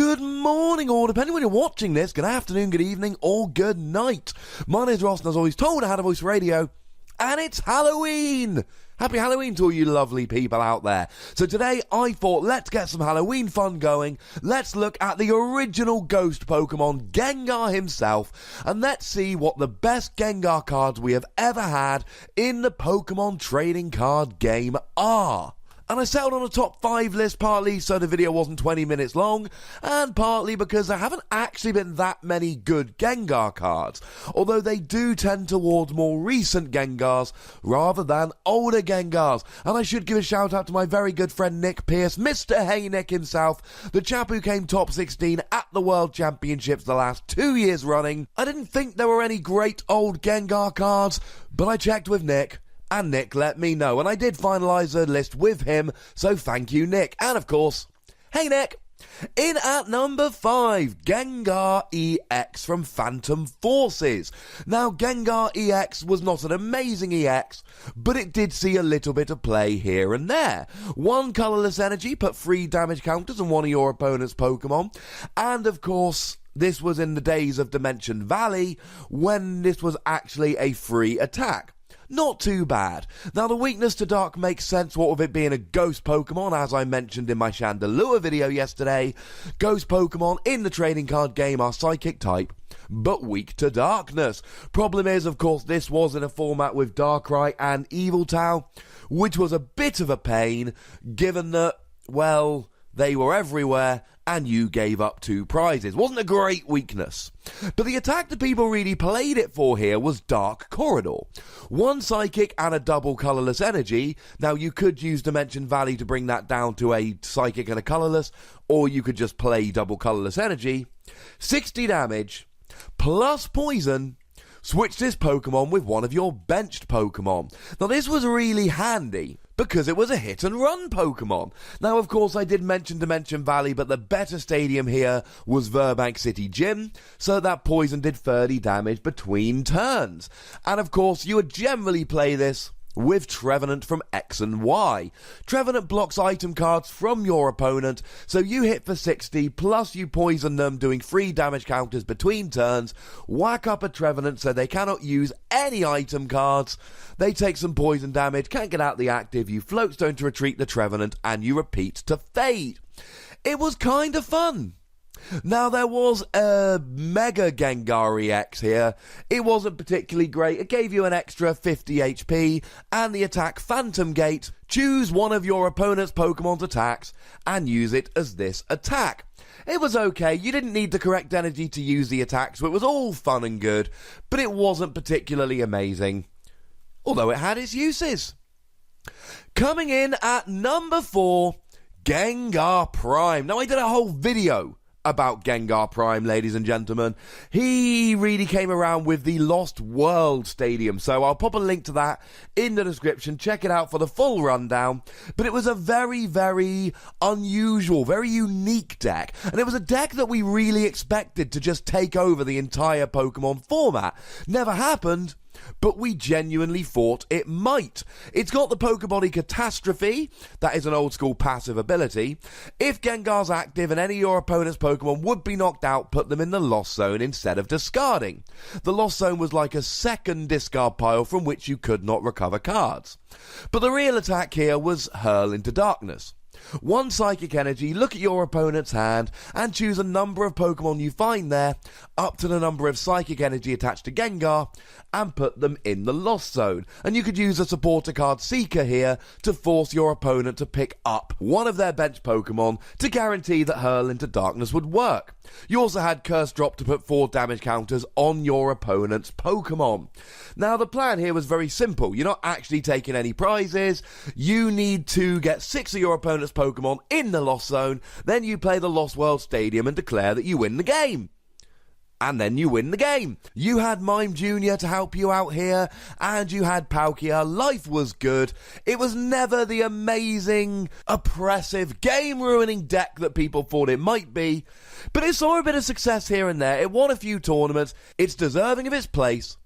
Good morning, or depending when you're watching this, good afternoon, good evening, or good night. My name is Ross, and as always told, I had a voice radio, and it's Halloween! Happy Halloween to all you lovely people out there. So today, I thought, let's get some Halloween fun going. Let's look at the original ghost Pokemon, Gengar himself, and let's see what the best Gengar cards we have ever had in the Pokemon trading card game are. And I settled on a top 5 list, partly so the video wasn't 20 minutes long, and partly because there haven't actually been that many good Gengar cards, although they do tend towards more recent Gengars rather than older Gengars. And I should give a shout out to my very good friend Nick Pierce, Mr. Hey Nick himself, the chap who came top 16 at the World Championships the last 2 years running. I didn't think there were any great old Gengar cards, but I checked with Nick, and Nick let me know, and I did finalise a list with him, so thank you, Nick. And of course, hey Nick! In at number 5, Gengar EX from Phantom Forces. Now, Gengar EX was not an amazing EX, but it did see a little bit of play here and there. 1 colourless energy put 3 damage counters on one of your opponent's Pokemon, and of course, this was in the days of Dimension Valley, when this was actually a free attack. Not too bad. Now, the weakness to Dark makes sense, what with it being a ghost Pokemon, as I mentioned in my Chandelure video yesterday. Ghost Pokemon in the trading card game are Psychic type, but weak to Darkness. Problem is, of course, this was in a format with Darkrai and Yveltal, which was a bit of a pain, given that, well, they were everywhere, and you gave up 2 prizes. Wasn't a great weakness. But the attack that people really played it for here was Dark Corridor. 1 Psychic and a double colourless energy. Now, you could use Dimension Valley to bring that down to a Psychic and a colourless, or you could just play double colourless energy. 60 damage, plus poison. Switch this Pokemon with one of your benched Pokemon. Now, this was really handy, because it was a hit-and-run Pokemon. Now, of course, I did mention Dimension Valley, but the better stadium here was Burbank City Gym, so that poison did 30 damage between turns. And, of course, you would generally play this with Trevenant from X and Y. Trevenant blocks item cards from your opponent, so you hit for 60, plus you poison them, doing 3 damage counters between turns, whack up a Trevenant so they cannot use any item cards, they take some poison damage, can't get out the active, you float stone to retreat the Trevenant, and you repeat to fade. It was kind of fun. Now, there was a Mega Gengar EX here. It wasn't particularly great. It gave you an extra 50 HP, and the attack Phantom Gate. Choose one of your opponent's Pokemon's attacks, and use it as this attack. It was okay, you didn't need the correct energy to use the attack, so it was all fun and good, but it wasn't particularly amazing, although it had its uses. Coming in at number 4, Gengar Prime. Now, I did a whole video about Gengar Prime, ladies and gentlemen. He really came around with the Lost World Stadium, so I'll pop a link to that in the description. Check it out for the full rundown. But it was a very, very unusual, very unique deck, and it was a deck that we really expected to just take over the entire Pokemon format. Never happened, but we genuinely thought it might. It's got the Pokebody Catastrophe. That is an old school passive ability. If Gengar's active and any of your opponent's Pokemon would be knocked out, put them in the Lost Zone instead of discarding. The Lost Zone was like a second discard pile from which you could not recover cards. But the real attack here was Hurl into Darkness. 1 Psychic Energy, look at your opponent's hand, and choose a number of Pokemon you find there, up to the number of Psychic Energy attached to Gengar, and put them in the Lost Zone. And you could use a supporter card Seeker here to force your opponent to pick up one of their bench Pokemon to guarantee that Hurl into Darkness would work. You also had Curse Drop to put 4 damage counters on your opponent's Pokemon. Now, the plan here was very simple. You're not actually taking any prizes. You need to get 6 of your opponent's Pokemon in the Lost Zone, then you play the Lost World Stadium and declare that you win the game. And then you win the game. You had Mime Jr. to help you out here, and you had Palkia. Life was good. It was never the amazing, oppressive, game-ruining deck that people thought it might be, but it saw a bit of success here and there. It won a few tournaments. It's deserving of its place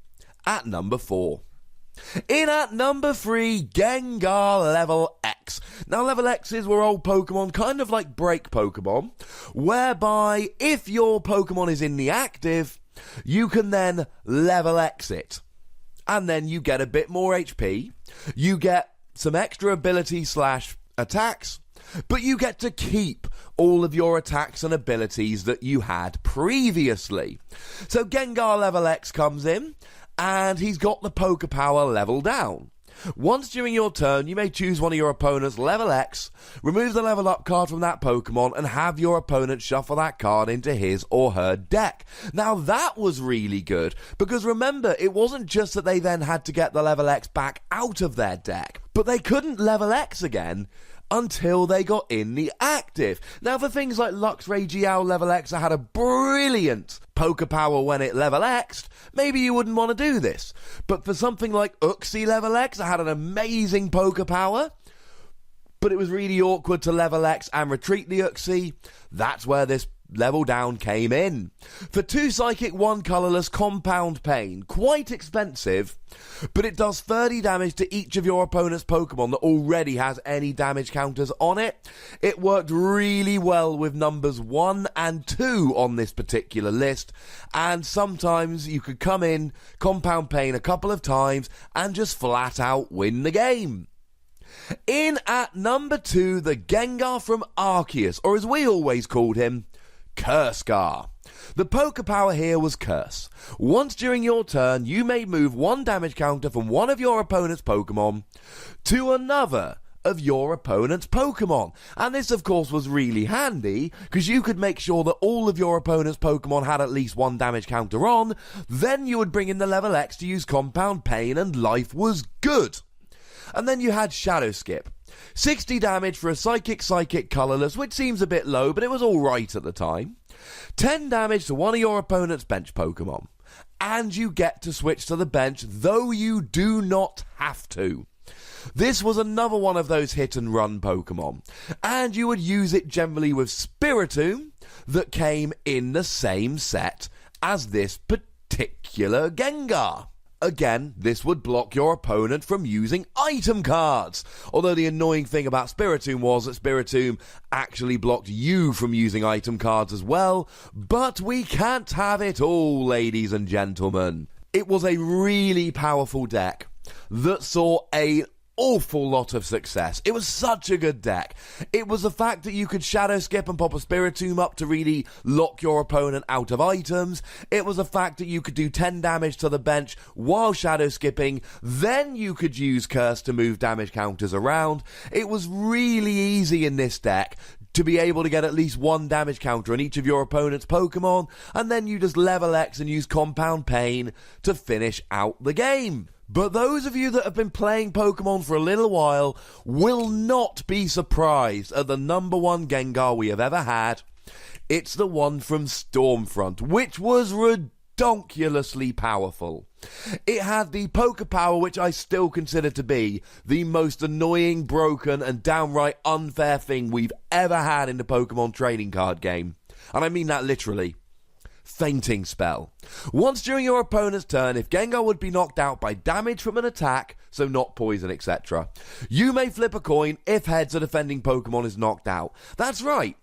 at number 4. In at number 3, Gengar Level.X. Now, Level.X's were old Pokemon, kind of like break Pokemon, whereby if your Pokemon is in the active, you can then Level.X it. And then you get a bit more HP, you get some extra ability / attacks, but you get to keep all of your attacks and abilities that you had previously. So Gengar Level.X comes in, and he's got the Poké Power level down. Once during your turn, you may choose one of your opponent's Level.X, remove the Level Up card from that Pokemon, and have your opponent shuffle that card into his or her deck. Now that was really good, because remember, it wasn't just that they then had to get the Level.X back out of their deck, but they couldn't Level.X again until they got in the active. Now for things like Luxray GL Level.X, I had a brilliant Poké Power when it Level.X'd, maybe you wouldn't want to do this. But for something like Uxie Level.X, I had an amazing Poké Power, but it was really awkward to Level.X and retreat the Uxie. That's where this level down came in. For 2 Psychic, 1 Colourless, Compound Pain. Quite expensive, but it does 30 damage to each of your opponent's Pokemon that already has any damage counters on it. It worked really well with numbers 1 and 2 on this particular list, and sometimes you could come in, Compound Pain a couple of times, and just flat out win the game. In at number 2, the Gengar from Arceus, or as we always called him, CURSEGAR. The Poké Power here was Curse. Once during your turn, you may move 1 damage counter from one of your opponent's Pokemon to another of your opponent's Pokemon. And this, of course, was really handy, because you could make sure that all of your opponent's Pokemon had at least 1 damage counter on, then you would bring in the Level.X to use Compound Pain, and life was good. And then you had Shadow Skip. 60 damage for a Psychic Colourless, which seems a bit low, but it was alright at the time. 10 damage to one of your opponent's bench Pokemon. And you get to switch to the bench, though you do not have to. This was another one of those hit and run Pokemon, and you would use it generally with Spiritomb that came in the same set as this particular Gengar. Again, this would block your opponent from using item cards. Although the annoying thing about Spiritomb was that Spiritomb actually blocked you from using item cards as well. But we can't have it all, ladies and gentlemen. It was a really powerful deck that saw an awful lot of success. It was such a good deck. It was the fact that you could Shadow Skip and pop a Spiritomb up to really lock your opponent out of items. It was the fact that you could do 10 damage to the bench while Shadow Skipping. Then you could use Curse to move damage counters around. It was really easy in this deck to be able to get at least 1 damage counter on each of your opponent's Pokemon, and then you just Level.X and use Compound Pain to finish out the game. But those of you that have been playing Pokemon for a little while will not be surprised at the number 1 Gengar we have ever had. It's the one from Stormfront, which was redonkulously powerful. It had the Poké Power, which I still consider to be the most annoying, broken, and downright unfair thing we've ever had in the Pokemon trading card game. And I mean that literally. Fainting Spell. Once during your opponent's turn, if Gengar would be knocked out by damage from an attack, so not poison, etc., you may flip a coin if heads a defending Pokemon is knocked out. That's right.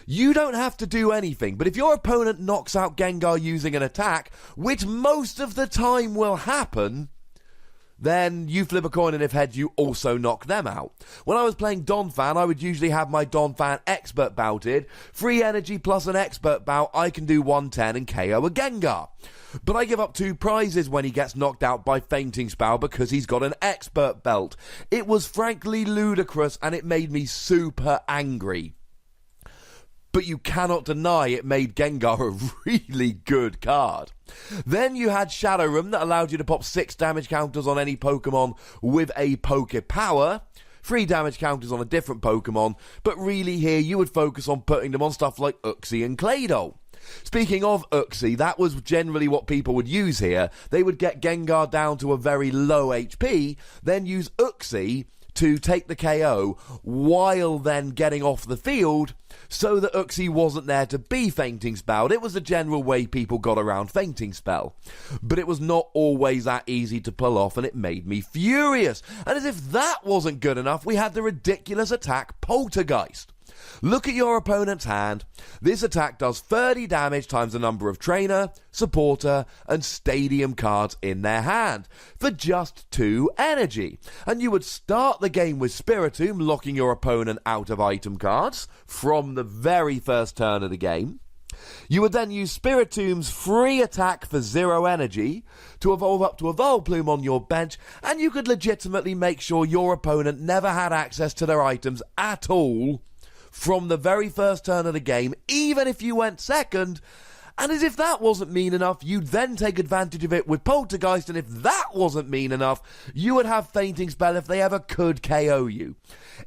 You don't have to do anything, but if your opponent knocks out Gengar using an attack, which most of the time will happen, then you flip a coin, and if heads, you also knock them out. When I was playing Donphan, I would usually have my Donphan Expert Bouted. Free energy plus an Expert Bout, I can do 110 and KO a Gengar. But I give up 2 prizes when he gets knocked out by Fainting Spell because he's got an Expert Belt. It was frankly ludicrous, and it made me super angry. But you cannot deny it made Gengar a really good card. Then you had Shadowroom that allowed you to pop 6 damage counters on any Pokemon with a Poké Power. 3 damage counters on a different Pokemon, but really here you would focus on putting them on stuff like Uxie and Claydol. Speaking of Uxie, that was generally what people would use here. They would get Gengar down to a very low HP, then use Uxie to take the KO while then getting off the field so that Uxie wasn't there to be fainting spelled. It was the general way people got around fainting spell. But it was not always that easy to pull off, and it made me furious. And as if that wasn't good enough, we had the ridiculous attack Poltergeist. Look at your opponent's hand. This attack does 30 damage times the number of trainer, supporter, and stadium cards in their hand for just 2 energy. And you would start the game with Spiritomb, locking your opponent out of item cards from the very first turn of the game. You would then use Spiritomb's free attack for 0 energy to evolve up to a Vileplume on your bench, and you could legitimately make sure your opponent never had access to their items at all from the very first turn of the game, even if you went second. And as if that wasn't mean enough, you'd then take advantage of it with Poltergeist, and if that wasn't mean enough, you would have Fainting Spell if they ever could KO you.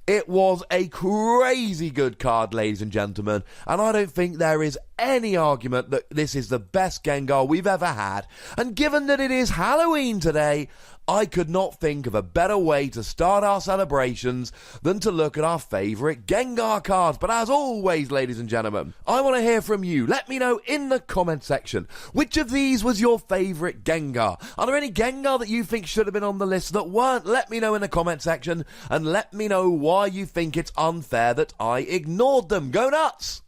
It was a crazy good card, ladies and gentlemen, and I don't think there is any argument that this is the best Gengar we've ever had. And given that it is Halloween today, I could not think of a better way to start our celebrations than to look at our favourite Gengar cards. But as always, ladies and gentlemen, I want to hear from you. Let me know in the comment section, which of these was your favourite Gengar? Are there any Gengar that you think should have been on the list that weren't? Let me know in the comment section, and let me know why you think it's unfair that I ignored them. Go nuts!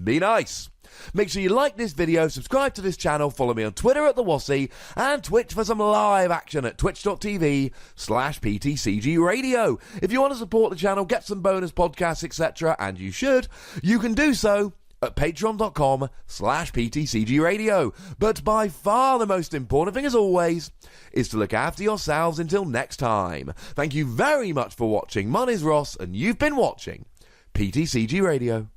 Be nice! Make sure you like this video, subscribe to this channel, follow me on Twitter at TheWossy, and Twitch for some live action at twitch.tv/PTCGRadio. If you want to support the channel, get some bonus podcasts, etc., and you should, you can do so at patreon.com/PTCGRadio. But by far the most important thing, as always, is to look after yourselves until next time. Thank you very much for watching. My name is Ross, and you've been watching PTCG Radio.